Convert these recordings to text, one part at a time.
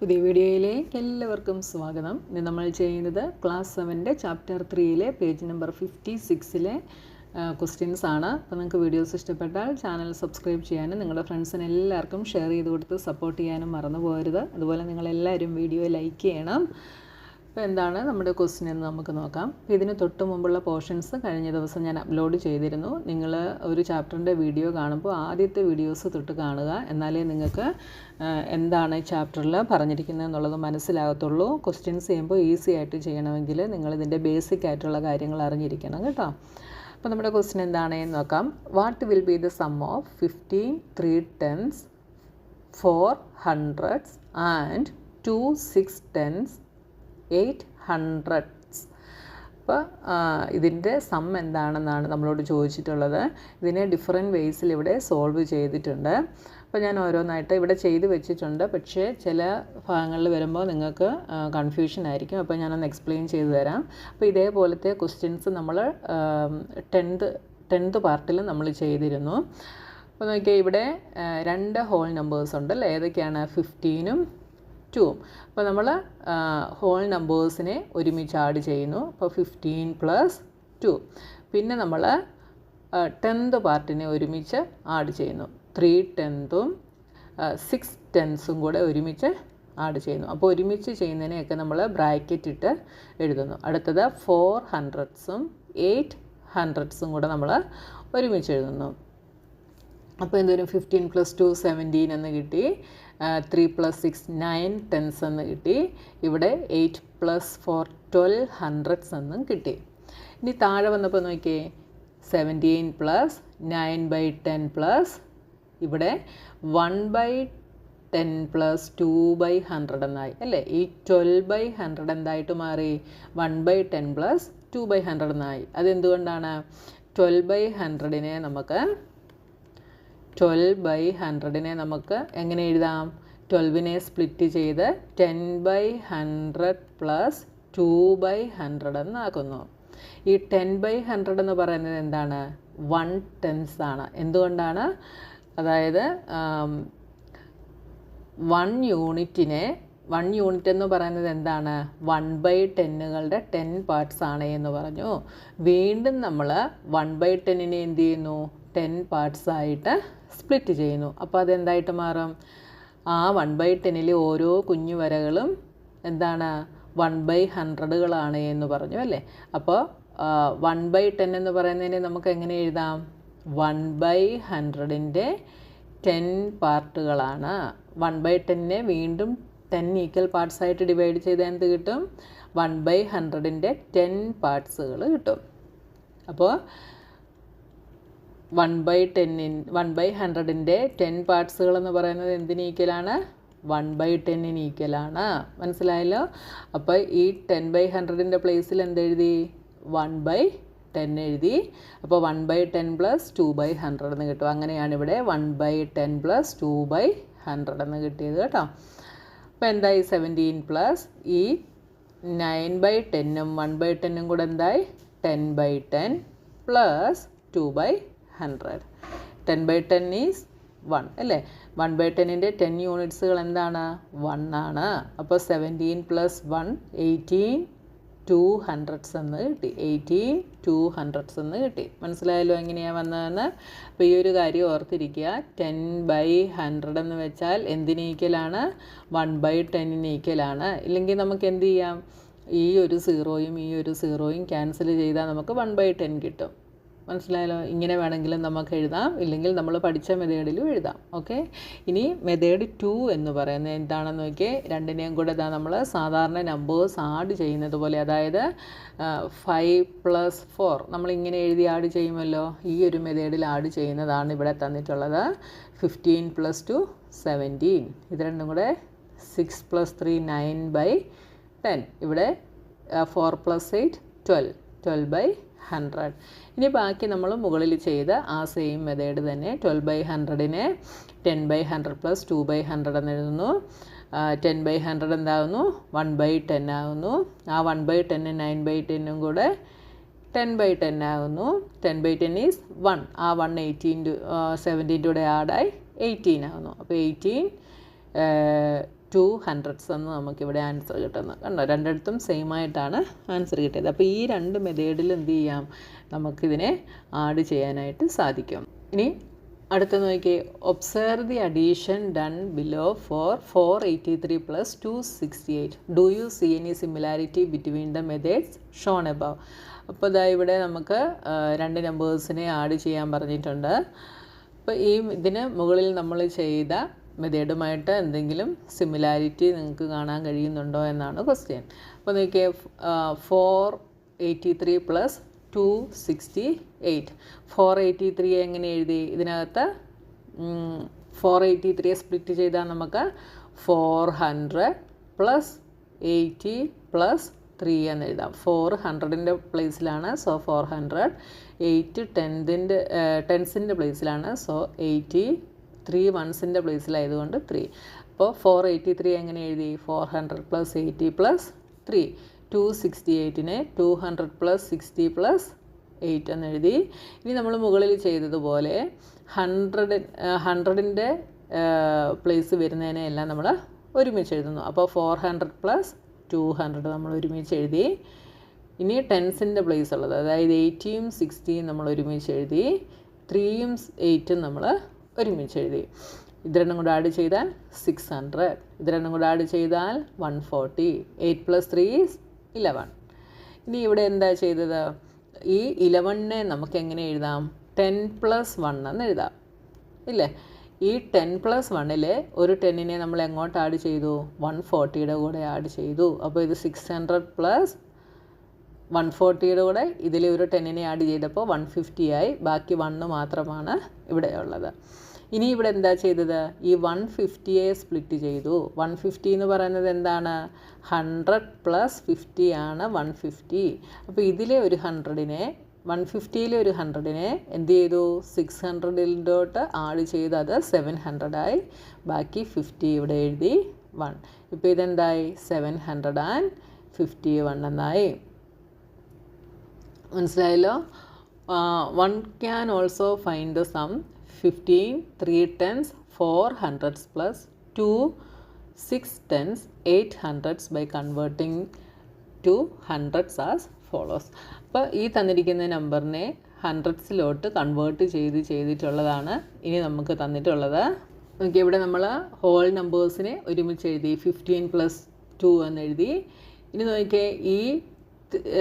പുതിയ വീഡിയോയിലേക്ക് എല്ലാവർക്കും സ്വാഗതം. ഇന്ന് നമ്മൾ ചെയ്യുന്നത് class 7 chapter 3 page number 56 questions ആണ്. അപ്പോൾ നിങ്ങൾക്ക് വീഡിയോസ് ഇഷ്ടപ്പെട്ടാൽ ചാനൽ സബ്സ്ക്രൈബ് ചെയ്യാനും നിങ്ങളുടെ ഫ്രണ്ട്സിന് എല്ലാവർക്കും ഷെയർ ചെയ്ത് കൊടുത്ത് സപ്പോർട്ട് ചെയ്യാനും മറന്നു പോകരുത്. അതുപോലെ നിങ്ങളെല്ലാവരും വീഡിയോ ലൈക്ക് ചെയ്യണം. അപ്പോൾ എന്താണ് നമ്മുടെ ക്വസ്റ്റ്യൻ എന്ന് നമുക്ക് നോക്കാം. ഇതിന് തൊട്ട് മുമ്പുള്ള പോർഷൻസ് കഴിഞ്ഞ ദിവസം ഞാൻ അപ്ലോഡ് ചെയ്തിരുന്നു. നിങ്ങൾ ഒരു ചാപ്റ്ററിൻ്റെ വീഡിയോ കാണുമ്പോൾ ആദ്യത്തെ വീഡിയോസ് തൊട്ട് കാണുക, എന്നാലേ നിങ്ങൾക്ക് എന്താണ് ഈ ചാപ്റ്ററിൽ പറഞ്ഞിരിക്കുന്നത് എന്നുള്ളത് മനസ്സിലാകത്തുള്ളൂ. ക്വസ്റ്റ്യൻസ് ചെയ്യുമ്പോൾ ഈസി ആയിട്ട് ചെയ്യണമെങ്കിൽ നിങ്ങളിതിൻ്റെ ബേസിക് ആയിട്ടുള്ള കാര്യങ്ങൾ അറിഞ്ഞിരിക്കണം കേട്ടോ. അപ്പോൾ നമ്മുടെ ക്വസ്റ്റ്യൻ എന്താണെന്ന് നോക്കാം. What will be the sum of 15 3 10s 4 100s and 2 6 10s 8 100s? അപ്പോൾ ഇതിൻ്റെ സം എന്താണെന്നാണ് നമ്മളോട് ചോദിച്ചിട്ടുള്ളത്. ഇതിനെ ഡിഫറെൻറ്റ് വേയ്സിൽ ഇവിടെ സോൾവ് ചെയ്തിട്ടുണ്ട്. അപ്പോൾ ഞാൻ ഓരോന്നായിട്ട് ഇവിടെ ചെയ്ത് വെച്ചിട്ടുണ്ട്. പക്ഷേ ചില ഭാഗങ്ങളിൽ വരുമ്പോൾ നിങ്ങൾക്ക് കൺഫ്യൂഷൻ ആയിരിക്കും. അപ്പോൾ ഞാനൊന്ന് എക്സ്പ്ലെയിൻ ചെയ്തു തരാം. അപ്പോൾ ഇതേപോലത്തെ ക്വസ്റ്റ്യൻസ് നമ്മൾ 10th പാർട്ടിൽ നമ്മൾ ചെയ്തിരുന്നു. അപ്പോൾ നോക്കിയാൽ ഇവിടെ 2 ഹോൾ നമ്പേഴ്സ് ഉണ്ടല്ലോ. ഏതൊക്കെയാണ്? 15ഉം 2ഉം. അപ്പോൾ നമ്മൾ ഹോൾ നമ്പേഴ്സിനെ ഒരുമിച്ച് ആഡ് ചെയ്യുന്നു. അപ്പോൾ 15 + 2. പിന്നെ നമ്മൾ 10th പാർട്ടിനെ ഒരുമിച്ച് ആഡ് ചെയ്യുന്നു. 3 10ths 6 10ths കൂടെ ഒരുമിച്ച് ആഡ് ചെയ്യുന്നു. അപ്പോൾ ഒരുമിച്ച് ചെയ്യുന്നതിനെയൊക്കെ നമ്മൾ ബ്രാക്കറ്റ് ഇട്ട് എഴുതുന്നു. അടുത്തത് 4 100s 8 100s കൂടെ നമ്മൾ ഒരുമിച്ച് എഴുതുന്നു. അപ്പോൾ എന്തോരും 15 + 2 17 എന്ന് കിട്ടി. 3 + 6 9 10s എന്ന് കിട്ടി. ഇവിടെ 8 + 4 12 100s എന്നും കിട്ടി. ഇനി താഴെ വന്നപ്പോൾ നോക്കിയേ, 17 + 9/10 ഇവിടെ 1/10 + 2/100 എന്നായി അല്ലേ. ഈ 12/100 എന്തായിട്ട് മാറി? 1/10 + 2/100 എന്നായി. അതെന്തുകൊണ്ടാണ്? 12/100നെ നമുക്ക് എങ്ങനെ എഴുതാം? 12നെ സ്പ്ലിറ്റ് ചെയ്ത് 10/100 + 2/100 എന്നാക്കുന്നു. ഈ 10/100 എന്ന് പറയുന്നത് എന്താണ്? 1/10 ആണ്. എന്തുകൊണ്ടാണ്? അതായത് 1 യൂണിറ്റ് എന്ന് പറയുന്നത് എന്താണ്? 1/10കളുടെ 10 പാർട്സ് ആണ് എന്ന് പറഞ്ഞു. വീണ്ടും നമ്മൾ 1/10നെ എന്ത് ചെയ്യുന്നു? 10 പാർട്സ് ആയിട്ട് സ്പ്ലിറ്റ് ചെയ്യുന്നു. അപ്പോൾ അതെന്തായിട്ട് മാറും? ആ 1/10ൽ ഓരോ കുഞ്ഞു വരകളും എന്താണ്? 1/100കളാണ് എന്ന് പറഞ്ഞു അല്ലേ. അപ്പോൾ 1/10 എന്ന് പറയുന്നതിനെ നമുക്ക് എങ്ങനെ എഴുതാം? 1/100ൻ്റെ 10 പാർട്ടുകളാണ്. 1/10നെ വീണ്ടും 10 ഈക്വൽ പാർട്സ് ആയിട്ട് ഡിവൈഡ് ചെയ്താൽ എന്ത് കിട്ടും? 1/100ൻ്റെ 10 പാർട്സുകൾ കിട്ടും. അപ്പോൾ 1/100ൻ്റെ 10 പാർട്സുകൾ എന്ന് പറയുന്നത് എന്തിന് ഈക്വലാണ്? 1/10ന് ഈക്വലാണ്. മനസ്സിലായല്ലോ? അപ്പോൾ ഈ 10/100ൻ്റെ പ്ലേസിൽ എന്തെഴുതി? 1/10 എഴുതി. അപ്പോൾ 1/10 + 2/100 എന്ന് കിട്ടും. അങ്ങനെയാണ് ഇവിടെ 1/10 + 2/100 എന്ന് കിട്ടിയത് കേട്ടോ. അപ്പോൾ എന്തായി? 17 ഈ 9/10ഉം 1/10ഉം കൂടെ എന്തായി? 10/10 + 2/100. 10/10 ഈസ് 1 അല്ലേ. 1/10ൻ്റെ 10 യൂണിറ്റ്സുകൾ എന്താണ്? 1 ആണ്. അപ്പോൾ 17 + 1 18 200s എന്ന് കിട്ടി. 18 200s എന്ന് കിട്ടി. മനസ്സിലായല്ലോ എങ്ങനെയാണ് വന്നതെന്ന്? അപ്പോൾ ഈ ഒരു കാര്യം ഓർത്തിരിക്കുക. 10/100 എന്ന് വെച്ചാൽ എന്തിന് ഈക്വലാണ്? 1/10ന് ഈക്വലാണ്. ഇല്ലെങ്കിൽ നമുക്ക് എന്ത് ചെയ്യാം? ഈ ഒരു 0യും ഈ ഒരു 0യും ക്യാൻസൽ ചെയ്താൽ നമുക്ക് 1/10 കിട്ടും. മനസ്സിലായല്ലോ? ഇങ്ങനെ വേണമെങ്കിലും നമുക്ക് എഴുതാം, ഇല്ലെങ്കിൽ നമ്മൾ പഠിച്ച മെത്തേഡിലും എഴുതാം. ഓക്കെ. ഇനി മെത്തേഡ് 2 എന്ന് പറയുന്നത് എന്താണെന്ന് നോക്കിയേ. രണ്ടിനെയും കൂടെ നമ്മൾ സാധാരണ നമ്പേഴ്സ് ആഡ് ചെയ്യുന്നത് പോലെ, അതായത് 5 + 4 നമ്മളിങ്ങനെ എഴുതി ആഡ് ചെയ്യുമല്ലോ. ഈ ഒരു മെത്തേഡിൽ ആഡ് ചെയ്യുന്നതാണ് ഇവിടെ തന്നിട്ടുള്ളത്. 15 + 2 17. ഇത് രണ്ടും കൂടെ 6 + 3 9/10. ഇവിടെ 4 + 8 12 12/100. ഇനി ബാക്കി നമ്മൾ മുകളിൽ ചെയ്ത ആ സെയിം മെത്തേഡ് തന്നെ. 12/100നെ 10/100 + 2/100 എന്ന് എഴുതുന്നു. 10/100 എന്താകുന്നു? 1/10 ആകുന്നു. ആ 1/10 9/10ഉം കൂടെ 10/10 ആകുന്നു. 10/10 ഈസ് 1. ആ 1 17 കൂടെ ആഡായി 18 ആകുന്നു. അപ്പോൾ 18 200s എന്ന് നമുക്കിവിടെ ആൻസർ കിട്ടുന്നത്. കണ്ടോ, രണ്ടിടത്തും സെയിം ആയിട്ടാണ് ആൻസർ കിട്ടിയത്. അപ്പോൾ ഈ രണ്ട് മെത്തേഡിൽ എന്ത് ചെയ്യാം, നമുക്കിതിനെ ആഡ് ചെയ്യാനായിട്ട് സാധിക്കും. ഇനി അടുത്ത നോക്കിയേ, observe the addition done below for 483 plus 268. Do you see any similarity between the methods shown above. അപ്പോൾ ഇതാ ഇവിടെ നമുക്ക് രണ്ട് നമ്പേഴ്സിനെ ആഡ് ചെയ്യാൻ പറഞ്ഞിട്ടുണ്ട്. അപ്പോൾ ഈ ഇതിന് മുകളിൽ നമ്മൾ ചെയ്ത മെത്തേഡുമായിട്ട് എന്തെങ്കിലും സിമിലാരിറ്റി നിങ്ങൾക്ക് കാണാൻ കഴിയുന്നുണ്ടോ എന്നാണ് ക്വസ്റ്റ്യൻ. അപ്പോൾ നോക്കിയേ, 483 പ്ലസ് 268. 483 എങ്ങനെ എഴുതി? ഇതിനകത്ത് 483 സ്പ്ലിറ്റ് ചെയ്താൽ നമുക്ക് 400 പ്ലസ് 80 പ്ലസ് 3 എന്ന് എഴുതാം. 400ൻ്റെ പ്ലേസിലാണ്, സോ 400. 8 ടെൻസിൻ്റെ പ്ലേസിലാണ്, സോ 80. 3 വൺസിൻ്റെ പ്ലേസിലായതുകൊണ്ട് 3. അപ്പോൾ 483 എങ്ങനെ എഴുതി? 400 പ്ലസ് 80 പ്ലസ് 3. 268നെ 200 പ്ലസ് 60 പ്ലസ് 8 എന്ന് എഴുതി. ഇനി നമ്മൾ മുകളിൽ ചെയ്തതുപോലെ 100ൻ്റെ പ്ലേസ് വരുന്നതിനെ എല്ലാം നമ്മൾ ഒരുമിച്ച് എഴുതുന്നു. അപ്പോൾ 400 പ്ലസ് 200 നമ്മൾ ഒരുമിച്ച് എഴുതി. ഇനി ടെൻസിൻ്റെ പ്ലേസ് ഉള്ളത്, അതായത് 80യും 60യും നമ്മൾ ഒരുമിച്ച് എഴുതി. 3യും 8ഉം നമ്മൾ ഒരുമിച്ച് എഴുതി. ഇത് രണ്ടും കൂടെ ആഡ് ചെയ്താൽ 600. ഇത് രണ്ടും കൂടെ ആഡ് ചെയ്താൽ 140. 8 പ്ലസ് 3 ഈസ് 11. ഇനി ഇവിടെ എന്താ ചെയ്തത്? ഈ 11നെ നമുക്ക് എങ്ങനെ എഴുതാം? 10 പ്ലസ് 1 എന്ന് എഴുതാം, ഇല്ലേ? ഈ 10 പ്ലസ് 1ൽ ഒരു 10നെ നമ്മൾ എങ്ങോട്ട് ആഡ് ചെയ്തു? 140യുടെ കൂടെ ആഡ് ചെയ്തു. അപ്പോൾ ഇത് 600 പ്ലസ് 140യുടെ കൂടെ ഇതിൽ ഒരു 10നെ ആഡ് ചെയ്തപ്പോൾ 150 ആയി. ബാക്കി 1 മാത്രമാണ് ഇവിടെ ഉള്ളത്. ഇനി ഇവിടെ എന്താ ചെയ്തത്? ഈ 150യെ സ്പ്ലിറ്റ് ചെയ്തു. 150 എന്ന് പറയുന്നത് എന്താണ്? 100 പ്ലസ് 50 ആണ് 150. അപ്പോൾ ഇതിലെ ഒരു 100നെ, 150യിലെ ഒരു 100നെ എന്ത് ചെയ്തു? 600ലോട്ട് ആഡ് ചെയ്ത് അത് 700 ആയി. ബാക്കി 50 ഇവിടെ എഴുതി 1. ഇപ്പോൾ ഇതെന്തായി? 751 എന്നായി. മനസ്സിലായല്ലോ? One can also find the sum 15, 3 tens, 4 hundreds plus 2, 6 tens, 8 hundreds by converting to hundreds as follows. അപ്പോൾ ഈ തന്നിരിക്കുന്ന നമ്പറിനെ ഹൺഡ്രഡ്സിലോട്ട് കൺവേർട്ട് ചെയ്തിട്ടുള്ളതാണ് ഇനി നമുക്ക് തന്നിട്ടുള്ളത്. നോക്കി, ഇവിടെ നമ്മൾ ഹോൾ നമ്പേഴ്സിനെ ഒരുമിച്ച് എഴുതി. 15 പ്ലസ് 2 എന്ന് എഴുതി. ഇനി നോക്കിയേ, ഈ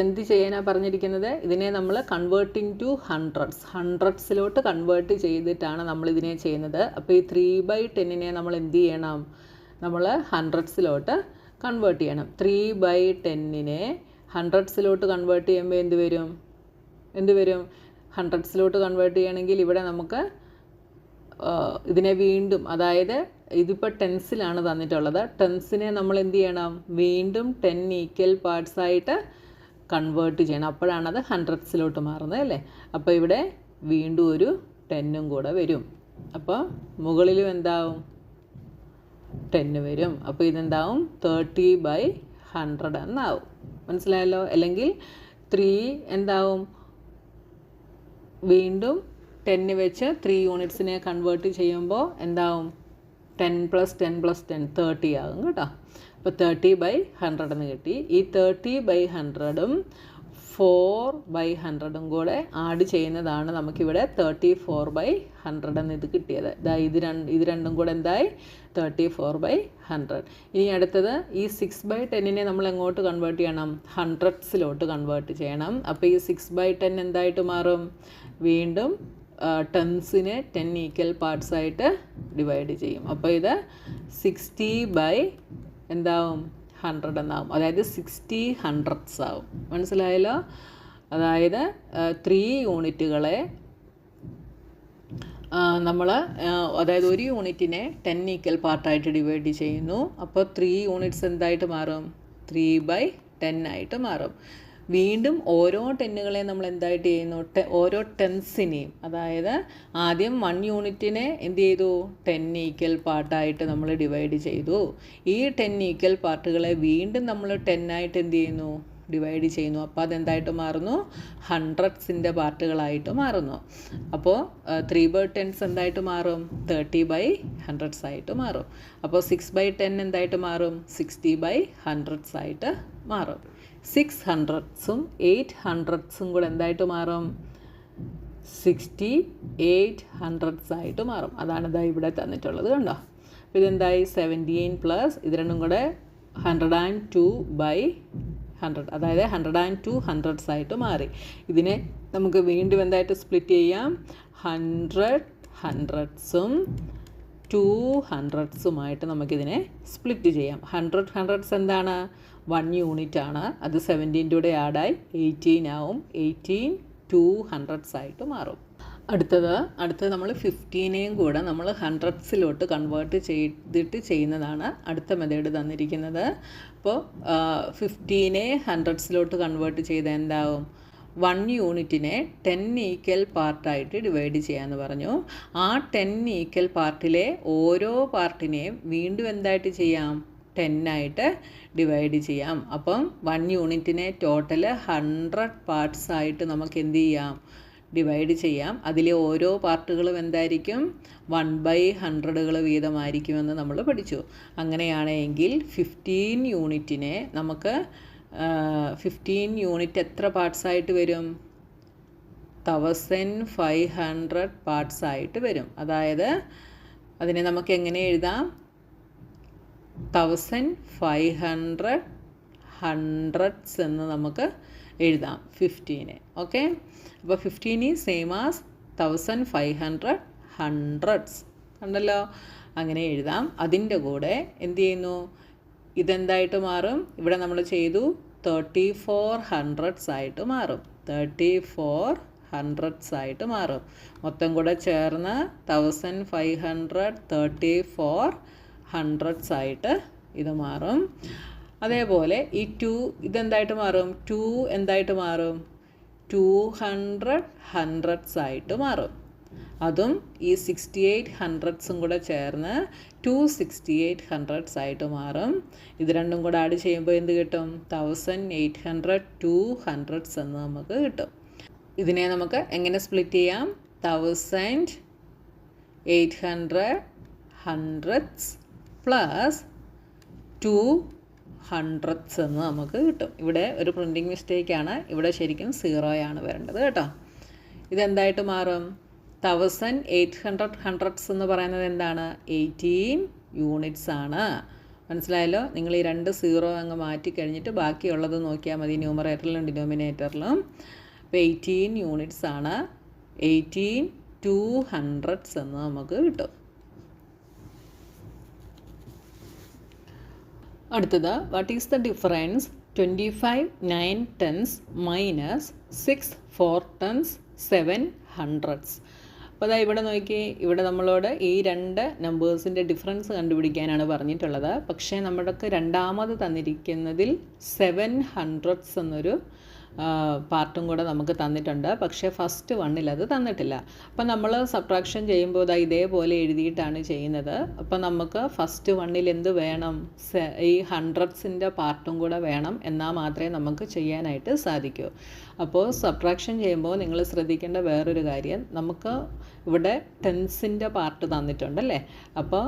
എന്ത് ചെയ്യാനാണ് പറഞ്ഞിരിക്കുന്നത്? ഇതിനെ നമ്മൾ കൺവേർട്ടിങ് ടു ഹൺഡ്രഡ്സിലോട്ട് കൺവേർട്ട് ചെയ്തിട്ടാണ് നമ്മൾ ഇതിനെ ചെയ്യുന്നത്. അപ്പോൾ ഈ 3/10നെ നമ്മൾ എന്ത് ചെയ്യണം? നമ്മൾ ഹൺഡ്രഡ്സിലോട്ട് കൺവേർട്ട് ചെയ്യണം. 3/10നെ ഹൺഡ്രഡ്സിലോട്ട് കൺവേർട്ട് ചെയ്യുമ്പോൾ എന്ത് വരും? ഹൺഡ്രഡ്സിലോട്ട് കൺവേർട്ട് ചെയ്യണമെങ്കിൽ ഇവിടെ നമുക്ക് ഇതിനെ വീണ്ടും, അതായത് ഇതിപ്പോൾ ടെൻസിലാണ് തന്നിട്ടുള്ളത്. ടെൻസിനെ നമ്മൾ എന്ത് ചെയ്യണം? വീണ്ടും 10 ഈക്വൽ പാർട്സ് ആയിട്ട് കൺവേർട്ട് ചെയ്യണം. അപ്പോഴാണ് അത് ഹൺഡ്രഡ്സിലോട്ട് മാറുന്നത്, അല്ലേ? അപ്പോൾ ഇവിടെ വീണ്ടും ഒരു 10ഉം കൂടെ വരും. അപ്പോൾ മുകളിലും എന്താവും? 10 വരും. അപ്പോൾ ഇതെന്താവും? 30/100 എന്നാവും. മനസ്സിലായല്ലോ? അല്ലെങ്കിൽ 3 എന്താവും? വീണ്ടും 10 വെച്ച് 3 യൂണിറ്റ്സിനെ കൺവേർട്ട് ചെയ്യുമ്പോൾ എന്താവും? 10 പ്ലസ് 10 പ്ലസ് 10 30 ആകും കേട്ടോ. അപ്പോൾ 30/100 എന്ന് കിട്ടി. ഈ 30/100ഉം 4/100ഉം കൂടെ ആഡ് ചെയ്യുന്നതാണ് നമുക്കിവിടെ 34/100 എന്ന് ഇത് കിട്ടിയത്. ഇത് രണ്ടും കൂടെ എന്തായി? 34/100. ഇനി അടുത്തത് ഈ 6/10നെ നമ്മൾ എങ്ങോട്ട് കൺവേർട്ട് ചെയ്യണം? ഹൺഡ്രഡ്സിലോട്ട് കൺവേർട്ട് ചെയ്യണം. അപ്പോൾ ഈ 6/10 എന്തായിട്ട് മാറും? വീണ്ടും ടെൻസിനെ 10 ഈക്വൽ പാർട്സ് ആയിട്ട് ഡിവൈഡ് ചെയ്യും. അപ്പോൾ ഇത് 60/100 എന്നാവും. അതായത് 60 hundredths ആവും. മനസ്സിലായല്ലോ? അതായത് 3 യൂണിറ്റുകളെ നമ്മൾ, അതായത് ഒരു യൂണിറ്റിനെ 10 ഈക്വൽ പാർട്ടായിട്ട് ഡിവൈഡ് ചെയ്യുന്നു. അപ്പോൾ 3 യൂണിറ്റ്സ് എന്തായിട്ട് മാറും? 3/10 ആയിട്ട് മാറും. വീണ്ടും ഓരോ 10കളെ നമ്മൾ എന്തായിട്ട് ചെയ്യുന്നു? ഓരോ ടെൻസിനെയും, അതായത് ആദ്യം 1 യൂണിറ്റിനെ എന്ത് ചെയ്തു? 10 ഈക്വൽ പാർട്ടായിട്ട് നമ്മൾ ഡിവൈഡ് ചെയ്തു. ഈ 10 ഈക്വൽ പാർട്ടുകളെ വീണ്ടും നമ്മൾ 10 ആയിട്ട് എന്ത് ചെയ്യുന്നു? ഡിവൈഡ് ചെയ്യുന്നു. അപ്പോൾ അതെന്തായിട്ട് മാറുന്നു? ഹൺഡ്രഡ്സിൻ്റെ പാർട്ടുകളായിട്ട് മാറുന്നു. അപ്പോൾ 3/10 എന്തായിട്ട് മാറും? 30/100 ആയിട്ട് മാറും. അപ്പോൾ 6/10 എന്തായിട്ട് മാറും? 60/100 ആയിട്ട് മാറും. 600 800 കൂടെ എന്തായിട്ട് മാറും? 6800 ആയിട്ട് മാറും. അതാണ് ഇതാ ഇവിടെ തന്നിട്ടുള്ളത്, കണ്ടോ? അപ്പോൾ ഇതെന്തായി? 17 പ്ലസ് ഇത് രണ്ടും കൂടെ 102/100, അതായത് 102 ഹൺഡ്രഡ്സ് ആയിട്ട് മാറി. ഇതിനെ നമുക്ക് വീണ്ടും എന്തായിട്ട് സ്പ്ലിറ്റ് ചെയ്യാം? 100 ഹൺഡ്രഡ്സും 200സുമായിട്ട് നമുക്കിതിനെ സ്പ്ലിറ്റ് ചെയ്യാം. 100 ഹൺഡ്രഡ്സ് എന്താണ്? 1 യൂണിറ്റ് ആണ്. അത് 17 കൂടെ ആഡായി 18 ആവും. 18 200s ആയിട്ട് മാറും. അടുത്തത് നമ്മൾ 15നെയും കൂടെ നമ്മൾ ഹൺഡ്രഡ്സിലോട്ട് കൺവേർട്ട് ചെയ്തിട്ട് ചെയ്യുന്നതാണ് അടുത്ത മെത്തേഡ് തന്നിരിക്കുന്നത്. അപ്പോൾ 15നെ ഹൺഡ്രഡ്സിലോട്ട് കൺവേർട്ട് ചെയ്ത് എന്താവും? 1 യൂണിറ്റിനെ 10 ഈക്വൽ പാർട്ടായിട്ട് ഡിവൈഡ് ചെയ്യാമെന്ന് പറഞ്ഞു. ആ 10 ഈക്വൽ പാർട്ടിലെ ഓരോ പാർട്ടിനെയും വീണ്ടും എന്തായിട്ട് ചെയ്യാം? 10 ആയിട്ട് ഡിവൈഡ് ചെയ്യാം. അപ്പം 1 യൂണിറ്റിനെ ടോട്ടൽ 100 പാർട്സ് ആയിട്ട് നമുക്ക് എന്ത് ചെയ്യാം? ഡിവൈഡ് ചെയ്യാം. അതിലെ ഓരോ പാർട്ടുകളും എന്തായിരിക്കും? 1/100 വീതമായിരിക്കുമെന്ന് നമ്മൾ പഠിച്ചു. അങ്ങനെയാണെങ്കിൽ 15 യൂണിറ്റിനെ നമുക്ക് 15 യൂണിറ്റ് എത്ര പാർട്സ് ആയിട്ട് വരും? 1500 പാർട്സ് ആയിട്ട് വരും. അതായത് അതിനെ നമുക്ക് എങ്ങനെ എഴുതാം? 1500 ഹൺഡ്രഡ്സ് എന്ന് നമുക്ക് എഴുതാം 15നെ. ഓക്കെ, അപ്പോൾ 15 ഈസ് സെയിം ആസ് 1500 ഹൺഡ്രഡ്സ്. കണ്ടല്ലോ? അങ്ങനെ എഴുതാം. അതിൻ്റെ കൂടെ എന്ത് ചെയ്യുന്നു? ഇതെന്തായിട്ട് മാറും? ഇവിടെ നമ്മൾ ചെയ്തു 3400s ആയിട്ട് മാറും. 3400s ആയിട്ട് മാറും. മൊത്തം കൂടെ ചേർന്ന് 1500 3400s ആയിട്ട് ഇത് മാറും. അതേപോലെ ഈ 2 ഇതെന്തായിട്ട് മാറും? 2 എന്തായിട്ട് മാറും? 200 ഹൺഡ്രഡ്സ് ആയിട്ട് മാറും. അതും ഈ 6800സും കൂടെ ചേർന്ന് 268 ഹൺഡ്രഡ്സ് ആയിട്ട് മാറും. ഇത് രണ്ടും കൂടെ ആഡ് ചെയ്യുമ്പോൾ എന്ത് കിട്ടും? 1800 200s എന്ന് നമുക്ക് കിട്ടും. ഇതിനെ നമുക്ക് എങ്ങനെ സ്പ്ലിറ്റ് ചെയ്യാം? 1800 ഹൺഡ്രഡ്സ് പ്ലസ് 200s എന്ന് നമുക്ക് കിട്ടും. ഇവിടെ ഒരു പ്രിൻറ്റിങ് മിസ്റ്റേക്കാണ്. ഇവിടെ ശരിക്കും 0 ആണ് വരേണ്ടത് കേട്ടോ. ഇതെന്തായിട്ട് മാറും? 1800 ഹൺഡ്രഡ്സ് എന്ന് പറയുന്നത് എന്താണ്? 18 യൂണിറ്റ്സ് ആണ്. മനസ്സിലായല്ലോ? നിങ്ങൾ ഈ 2 0 അങ്ങ് മാറ്റി കഴിഞ്ഞിട്ട് ബാക്കിയുള്ളത് നോക്കിയാൽ മതി, ന്യൂമറേറ്ററിലും ഡിനോമിനേറ്ററിലും. അപ്പോൾ 18 യൂണിറ്റ്സ് ആണ്. 18 200s എന്ന് നമുക്ക് കിട്ടും. അടുത്തത്, what is the difference 25 9/10 minus 6 4/10 700s? അപ്പോൾ അതാ ഇവിടെ നോക്കി, ഇവിടെ നമ്മളോട് ഈ 2 നമ്പേഴ്സിൻ്റെ ഡിഫറൻസ് കണ്ടുപിടിക്കാനാണ് പറഞ്ഞിട്ടുള്ളത്. പക്ഷേ നമ്മൾക്ക് രണ്ടാമത് തന്നിരിക്കുന്നതിൽ 700s എന്നൊരു പാർട്ടും കൂടെ നമുക്ക് തന്നിട്ടുണ്ട്. പക്ഷേ ഫസ്റ്റ് വണ്ണിൽ അത് തന്നിട്ടില്ല. അപ്പം നമ്മൾ സബ്ട്രാക്ഷൻ ചെയ്യുമ്പോൾ ഇതേപോലെ എഴുതിയിട്ടാണ് ചെയ്യുന്നത്. അപ്പം നമുക്ക് ഫസ്റ്റ് വണ്ണിൽ എന്ത് വേണം? ഈ ഹൺഡ്രഡ്സിൻ്റെ പാർട്ടും കൂടെ വേണം. എന്നാൽ മാത്രമേ നമുക്ക് ചെയ്യാനായിട്ട് സാധിക്കൂ. അപ്പോൾ സബ്ട്രാക്ഷൻ ചെയ്യുമ്പോൾ നിങ്ങൾ ശ്രദ്ധിക്കേണ്ട വേറൊരു കാര്യം, നമുക്ക് ഇവിടെ ടെൻസിൻ്റെ പാർട്ട് തന്നിട്ടുണ്ടല്ലേ. അപ്പോൾ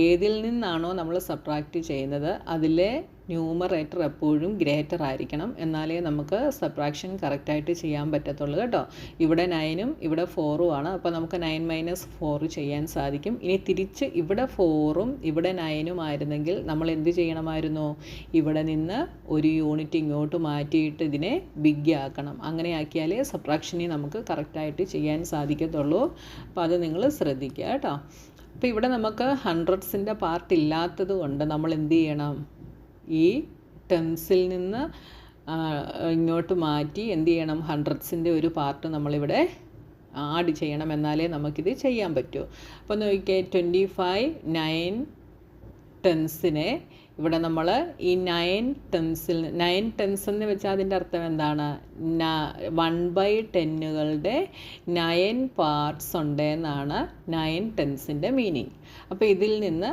ഏതിൽ നിന്നാണോ നമ്മൾ സബ്ട്രാക്റ്റ് ചെയ്യുന്നത് അതിലെ ന്യൂമറേറ്റർ എപ്പോഴും ഗ്രേറ്റർ ആയിരിക്കണം. എന്നാലേ നമുക്ക് സബ്ട്രാക്ഷൻ കറക്റ്റായിട്ട് ചെയ്യാൻ പറ്റത്തുള്ളൂ കേട്ടോ. ഇവിടെ 9ഉം ഇവിടെ 4ഉം ആണ്. അപ്പോൾ നമുക്ക് 9 - 4 ചെയ്യാൻ സാധിക്കും. ഇനി തിരിച്ച് ഇവിടെ 4ഉം ഇവിടെ 9ഉം ആയിരുന്നെങ്കിൽ നമ്മൾ എന്ത് ചെയ്യണമായിരുന്നു? ഇവിടെ നിന്ന് ഒരു യൂണിറ്റ് ഇങ്ങോട്ട് മാറ്റിയിട്ട് ഇതിനെ ബിഗ് ആക്കണം. അങ്ങനെ ആക്കിയാലേ സബ്ട്രാക്ഷനെ നമുക്ക് കറക്റ്റായിട്ട് ചെയ്യാൻ സാധിക്കത്തുള്ളൂ. അപ്പോൾ അത് നിങ്ങൾ ശ്രദ്ധിക്കുക കേട്ടോ. അപ്പോൾ ഇവിടെ നമുക്ക് ഹൺഡ്രഡ്സിൻ്റെ പാർട്ട് ഇല്ലാത്തത് കൊണ്ട് നമ്മൾ എന്ത് ചെയ്യണം? ഈ ടെൻസിൽ നിന്ന് ഇങ്ങോട്ട് മാറ്റി എന്ത് ചെയ്യണം? ഹൺഡ്രഡ്സിൻ്റെ ഒരു പാർട്ട് നമ്മളിവിടെ ആഡ് ചെയ്യണം. എന്നാലേ നമുക്കിത് ചെയ്യാൻ പറ്റൂ. അപ്പോൾ നോക്കിയേ, 25 9/10 ഇവിടെ നമ്മൾ ഈ 9/10 എന്ന് വെച്ചാൽ അതിൻ്റെ അർത്ഥം എന്താണ്? 1/10കളുടെ 9 പാർട്സ് ഉണ്ടെന്നാണ് 9/10 മീനിങ്. അപ്പോൾ ഇതിൽ നിന്ന്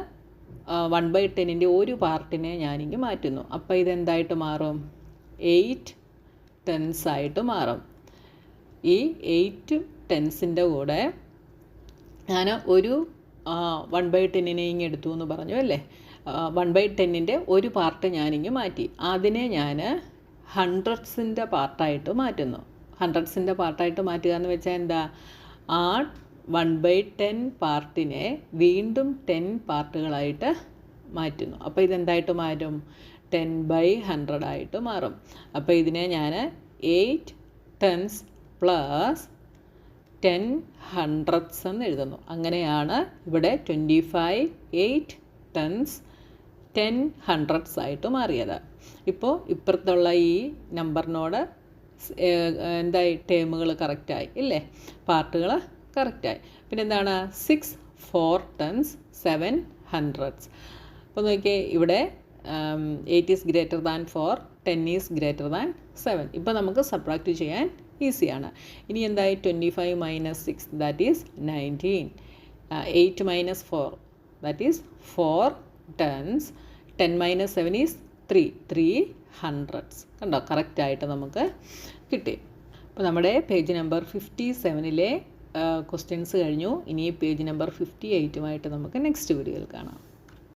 1/10ൻ്റെ ഒരു പാർട്ടിനെ ഞാനിങ്ങ് മാറ്റുന്നു. അപ്പോൾ ഇതെന്തായിട്ട് മാറും? 8 ടെൻസ് ആയിട്ട് മാറും. ഈ 8 ടെൻസിൻ്റെ കൂടെ ഞാൻ ഒരു 1/10 ഇങ്ങ് എടുത്തു എന്ന് പറഞ്ഞു അല്ലേ. 1/10 ഒരു പാർട്ട് ഞാനിങ്ങ് മാറ്റി. അതിനെ ഞാൻ ഹൺഡ്രഡ്സിൻ്റെ പാർട്ടായിട്ട് മാറ്റുന്നു. ഹൺഡ്രഡ്സിൻ്റെ പാർട്ടായിട്ട് മാറ്റുക എന്ന് വെച്ചാൽ എന്താ, ആ 1/10 പാർട്ടിനെ വീണ്ടും 10 പാർട്ടുകളായിട്ട് മാറ്റുന്നു. അപ്പോൾ ഇതെന്തായിട്ട് മാറും, 10/100 ആയിട്ട് മാറും. അപ്പോൾ ഇതിനെ ഞാൻ 8 ടെൻസ് പ്ലസ് 10 ഹൺഡ്രഡ്സ് എന്ന് എഴുതുന്നു. അങ്ങനെയാണ് ഇവിടെ 25 8 ടെൻസ് 10 ഹൺഡ്രഡ്സ് ആയിട്ട് മാറിയത്. ഇപ്പോൾ ഇപ്പുറത്തുള്ള ഈ നമ്പറിനോട് എന്തായി, ടേമുകൾ കറക്റ്റായി ഇല്ലേ, പാർട്ടുകൾ കറക്റ്റായി. പിന്നെ എന്താണ്, 6 4 ടെൻസ് 7 ഹൺഡ്രഡ്സ്. അപ്പോൾ നോക്കിയേ, ഇവിടെ 8 is greater than 4, 10 is greater than 7. ഇപ്പോൾ നമുക്ക് സബ്ട്രാക്റ്റ് ചെയ്യാൻ ഈസിയാണ്. ഇനി എന്തായി, 25 minus 6 that is 19, 8 minus 4 that is 4 tens, 10 minus 7 is 3 hundreds. കണ്ടോ, കറക്റ്റായിട്ട് നമുക്ക് കിട്ടി. അപ്പോൾ നമ്മുടെ പേജ് നമ്പർ 57 ക്വസ്റ്റ്യൻസ് കഴിഞ്ഞു. ഇനി പേജ് നമ്പർ 58 നമുക്ക് നെക്സ്റ്റ് വീഡിയോയിൽ കാണാം.